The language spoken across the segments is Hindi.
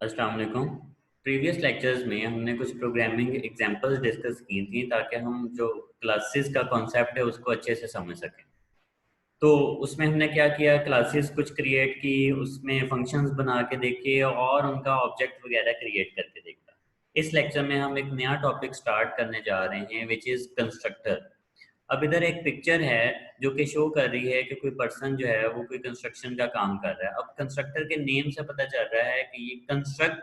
अस्सलाम वालेकुम। प्रीवियस लेक्चर्स में हमने कुछ प्रोग्रामिंग एग्जांपल्स डिस्कस की थी ताकि हम जो क्लासेस का कॉन्सेप्ट है उसको अच्छे से समझ सकें। तो उसमें हमने क्या किया, क्लासेस कुछ क्रिएट की, उसमें फंक्शंस बना के देखे और उनका ऑब्जेक्ट वगैरह क्रिएट करके देखा। इस लेक्चर में हम एक नया टॉपिक स्टार्ट करने जा रहे हैं विच इज़ कंस्ट्रक्टर। अब इधर एक पिक्चर है जो कि शो कर रही है कि कोई पर्सन जो है वो कोई कंस्ट्रक्शन का काम कर रहा है। अब कंस्ट्रक्टर के नेम से पता चल रहा है कि ये कंस्ट्रक्ट,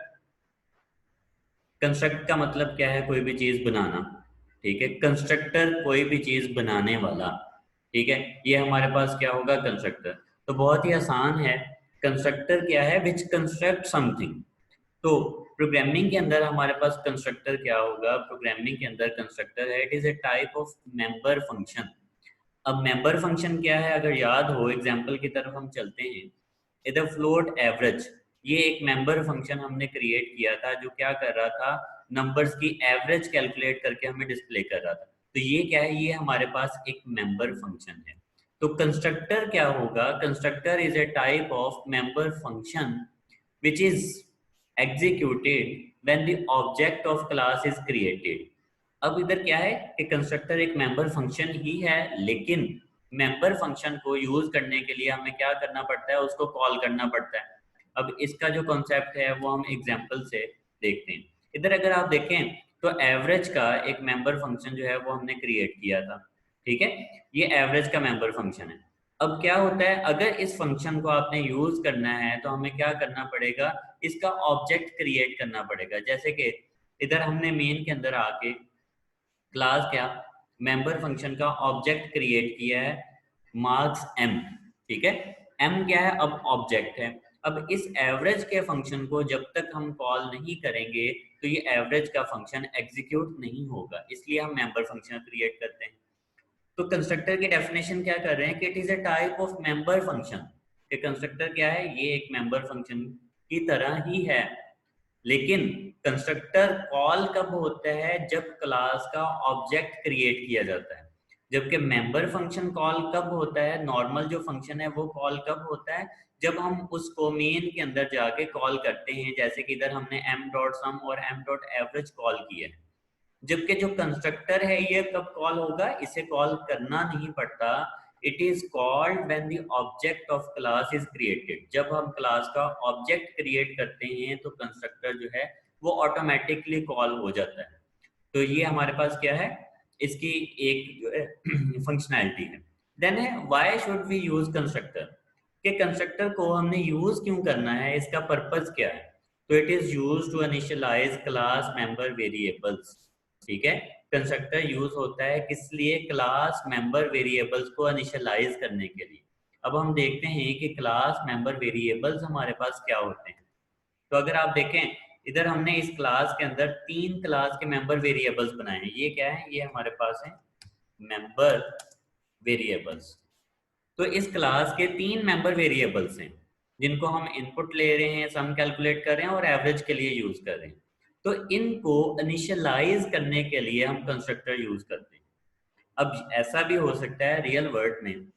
कंस्ट्रक्ट का मतलब क्या है, कोई भी चीज बनाना। ठीक है, कंस्ट्रक्टर कोई भी चीज बनाने वाला। ठीक है, ये हमारे पास क्या होगा, कंस्ट्रक्टर। तो बहुत ही आसान है। कंस्ट्रक्टर क्या है, विच कंस्ट्रक्ट समथिंग। तो प्रोग्रामिंग के अंदर हमारे पास कंस्ट्रक्टर क्या होगा, प्रोग्रामिंग के अंदर कंस्ट्रक्टर है, it is a type of member function. अब मेंबर फंक्शन क्या है, अगर याद हो एग्जांपल की तरफ हम चलते हैं। इधर फ्लोट एवरेज, ये एक मेंबर फंक्शन हमने क्रिएट किया था जो क्या कर रहा था, नंबर्स की एवरेज कैलकुलेट करके हमें डिस्प्ले कर रहा था। तो ये क्या है, ये हमारे पास एक मेंबर फंक्शन है। तो कंस्ट्रक्टर क्या होगा, constructor is a type of member function which is executed when the object of class is created। अब इधर क्या है कि कंस्ट्रक्टर एक मेंबर फंक्शन ही है, लेकिन मेंबर फंक्शन को यूज करने के लिए हमें क्या करना पड़ता है, उसको कॉल करना पड़ता है। अब इसका जो कॉन्सेप्ट है वो हम एग्जांपल से देखते हैं। इधर अगर आप देखें तो एवरेज का एक मेंबर फंक्शन जो है वो हमने क्रिएट किया था। ठीक है, ये एवरेज का मेंबर फंक्शन है। अब क्या होता है, अगर इस फंक्शन को आपने यूज करना है तो हमें क्या करना पड़ेगा, इसका ऑब्जेक्ट क्रिएट करना पड़ेगा। जैसे कि इधर हमने मेन के अंदर आके क्लास क्या, मेंबर फंक्शन का ऑब्जेक्ट क्रिएट किया है, मार्क्स एम। ठीक है, एम क्या है, अब ऑब्जेक्ट है। अब इस एवरेज के फंक्शन को जब तक हम कॉल नहीं करेंगे तो ये एवरेज का फंक्शन एग्जीक्यूट नहीं होगा, इसलिए हम मेंबर फंक्शन क्रिएट करते हैं। तो कंस्ट्रक्टर की डेफिनेशन क्या कर रहे हैं कि it is a type of member function. कि कंस्ट्रक्टर क्या है, ये एक मेंबर फंक्शन की तरह ही है। लेकिन कंस्ट्रक्टर कॉल कब होता है, जब क्लास का ऑब्जेक्ट क्रिएट किया जाता है। जबकि मेंबर फंक्शन कॉल कब होता है, नॉर्मल जो फंक्शन है वो कॉल कब होता है, जब हम उसको मेन के अंदर जाके कॉल करते हैं। जैसे कि इधर हमने m डॉट सम और m डॉट एवरेज कॉल किए हैं। जबकि जो कंस्ट्रक्टर है ये कब कॉल होगा, इसे कॉल करना नहीं पड़ता। It is called when the object of class is created. जब हम क्लास का ऑब्जेक्ट क्रिएट करते हैं तो कंस्ट्रक्टर जो है वो ऑटोमेटिकली कॉल हो जाता है। तो ये हमारे पास क्या है, इसकी एक जो है फंक्शनैलिटी है। देन है why should we use constructor, कि कंस्ट्रक्टर को हमने यूज क्यों करना है, इसका पर्पस क्या है। तो it is use to initialise class member variables. ठीक है, कंस्ट्रक्टर यूज होता है किस लिए, क्लास मेंबर वेरिएबल्स को इनिशियलाइज करने के लिए। अब हम देखते हैं कि क्लास मेंबर वेरिएबल्स हमारे पास क्या होते हैं। तो अगर आप देखें, इधर हमने इस क्लास के अंदर 3 क्लास के मेंबर वेरिएबल्स बनाए हैं। ये क्या है, ये हमारे पास है मेंबर वेरिएबल्स। तो इस क्लास के 3 मेंबर वेरिएबल्स हैं जिनको हम इनपुट ले रहे हैं, सम कैलकुलेट कर रहे हैं और एवरेज के लिए यूज कर रहे हैं। तो इनको इनिशियलाइज करने के लिए हम कंस्ट्रक्टर यूज करते हैं। अब ऐसा भी हो सकता है रियल वर्ल्ड में,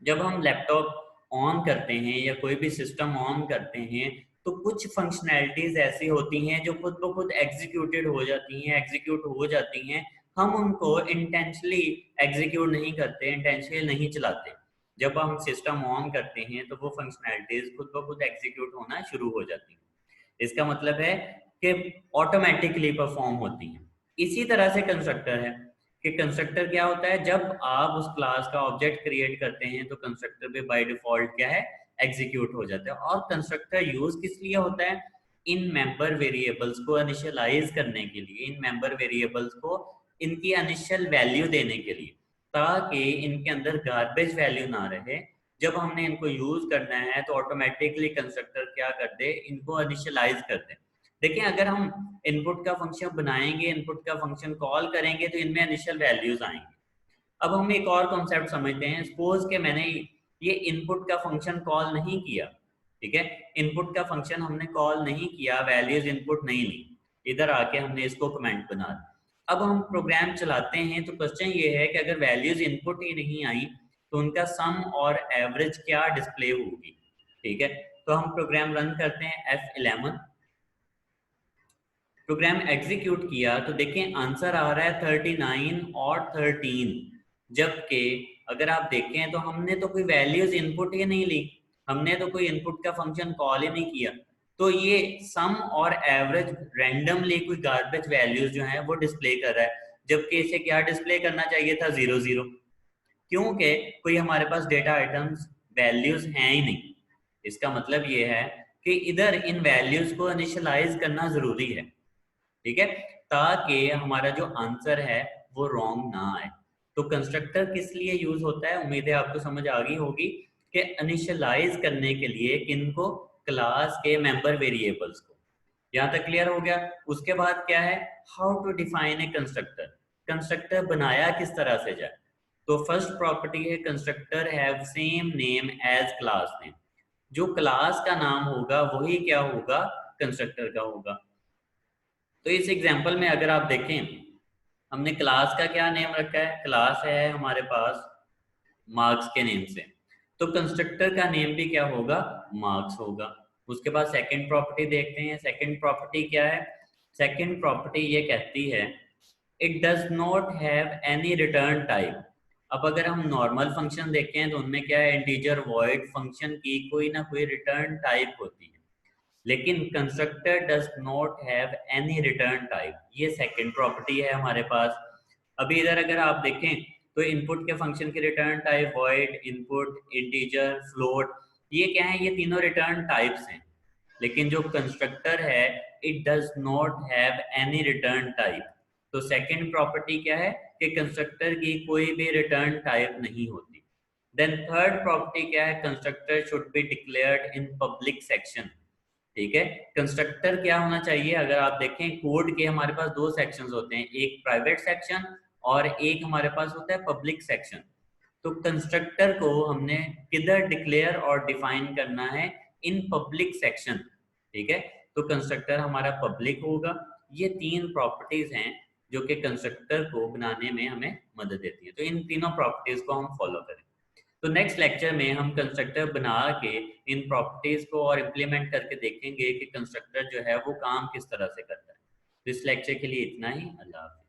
जब हम लैपटॉप ऑन करते हैं या कोई भी सिस्टम ऑन करते हैं तो कुछ फंक्शनैलिटीज ऐसी होती हैं जो खुद ब खुद एग्जीक्यूटेड हो जाती हैं, एग्जीक्यूट हो जाती हैं। हम उनको इंटेंशनली एग्जीक्यूट नहीं करते, इंटेंशनली नहीं चलाते। जब हम सिस्टम ऑन करते हैं तो वो फंक्शनैलिटीज खुद ब खुद एग्जीक्यूट होना शुरू हो जाती हैं। इसका मतलब है कि ऑटोमेटिकली परफॉर्म होती हैं। इसी तरह से कंस्ट्रक्टर है कि कंस्ट्रक्टर क्या होता है, जब आप उस क्लास का ऑब्जेक्ट क्रिएट करते हैं तो कंस्ट्रक्टर भी बाय डिफॉल्ट क्या है, एग्जीक्यूट हो जाता है। और कंस्ट्रक्टर यूज किस लिए होता है, इन मेंबर वेरिएबल्स को इनिशियलाइज करने के लिए, इन मेंबर वेरिएबल्स को इनकी इनिशियल वैल्यू देने के लिए, ताकि इनके अंदर गार्बेज वैल्यू ना रहे। जब हमने इनको यूज करना है तो ऑटोमेटिकली कंस्ट्रक्टर क्या कर दे, इनको इनिशियलाइज कर दे। देखिए, अगर हम इनपुट का फंक्शन बनाएंगे, इनपुट का फंक्शन कॉल करेंगे तो इनमें इनिशियल वैल्यूज आएंगे। अब हम एक और कॉन्सेप्ट समझते हैं। सपोज के मैंने ये इनपुट का फंक्शन कॉल नहीं किया। ठीक है, इनपुट का फंक्शन हमने कॉल नहीं किया, वैल्यूज इनपुट नहीं ली, इधर आके हमने इसको कमेंट बना दिया। अब हम प्रोग्राम चलाते हैं तो क्वेश्चन ये है कि अगर वैल्यूज इनपुट ही नहीं आई तो उनका सम और एवरेज क्या डिस्प्ले होगी। ठीक है, तो हम प्रोग्राम रन करते हैं F11। प्रोग्राम एग्जीक्यूट किया तो देखें आंसर आ रहा है 39 और 13, जबकि अगर आप देखें तो हमने तो कोई वैल्यूज इनपुट ही नहीं ली, हमने तो कोई इनपुट का फंक्शन कॉल ही नहीं किया, तो ये सम और एवरेज रैंडमली कोई गार्बेज वैल्यूज जो हैं वो डिस्प्ले कर रहा है, जबकि इसे क्या डिस्प्ले करना चाहिए था 00, क्योंकि कोई हमारे पास डेटा आइटम्स वैल्यूज हैं ही नहीं। इसका मतलब ये है कि इधर इन वैल्यूज को इनिशियलाइज करना जरूरी है, ठीक है, ताकि हमारा जो आंसर है वो रॉन्ग ना आए। तो कंस्ट्रक्टर किस लिए यूज होता है, उम्मीद है आपको समझ आ गई होगी कि इनिशियलाइज करने के लिए किनको, क्लास के मेंबर वेरिएबल्स को। यहाँ तक क्लियर हो गया। उसके बाद क्या है, how to define a constructor, constructor बनाया किस तरह से जाए। तो फर्स्ट प्रॉपर्टी है constructor have same name as class name, जो क्लास का नाम होगा वही क्या होगा, कंस्ट्रक्टर का होगा। तो इस एग्जांपल में अगर आप देखें, हमने क्लास का क्या नेम रखा है, क्लास है हमारे पास मार्क्स के नेम से, तो कंस्ट्रक्टर का नेम भी क्या होगा, मार्क्स होगा। उसके बाद सेकंड प्रॉपर्टी देखते हैं, सेकंड प्रॉपर्टी क्या है, सेकंड प्रॉपर्टी ये कहती है it does not have any return type. अब अगर हम नॉर्मल फंक्शन देखें तो उनमें क्या है, इंटीजर वॉइड फंक्शन की कोई ना कोई रिटर्न टाइप होती है, लेकिन constructor does not have any return type, ये सेकंड प्रॉपर्टी है हमारे पास। अभी इधर अगर आप देखें तो इनपुट के फंक्शन की return type void, input, integer, float, ये क्या है, ये तीनों रिटर्न टाइप्स हैं। लेकिन जो कंस्ट्रक्टर है it does not have any return type. तो सेकंड प्रॉपर्टी क्या है कि कंस्ट्रक्टर की कोई भी रिटर्न टाइप नहीं होती। देन थर्ड प्रॉपर्टी क्या है, constructor should be declared in public section. ठीक है, कंस्ट्रक्टर क्या होना चाहिए, अगर आप देखें कोड के हमारे पास दो सेक्शंस होते हैं, एक प्राइवेट सेक्शन और एक हमारे पास होता है पब्लिक सेक्शन। तो कंस्ट्रक्टर को हमने किधर डिक्लेयर और डिफाइन करना है, इन पब्लिक सेक्शन, ठीक है, तो कंस्ट्रक्टर हमारा पब्लिक होगा। ये तीन प्रॉपर्टीज हैं जो कि कंस्ट्रक्टर को बनाने में हमें मदद देती है, तो इन तीनों प्रॉपर्टीज को हम फॉलो करें। तो नेक्स्ट लेक्चर में हम कंस्ट्रक्टर बना के इन प्रॉपर्टीज को और इम्प्लीमेंट करके देखेंगे कि कंस्ट्रक्टर जो है वो काम किस तरह से करता है। तो इस लेक्चर के लिए इतना ही, अल्लाह हाफ़िज़।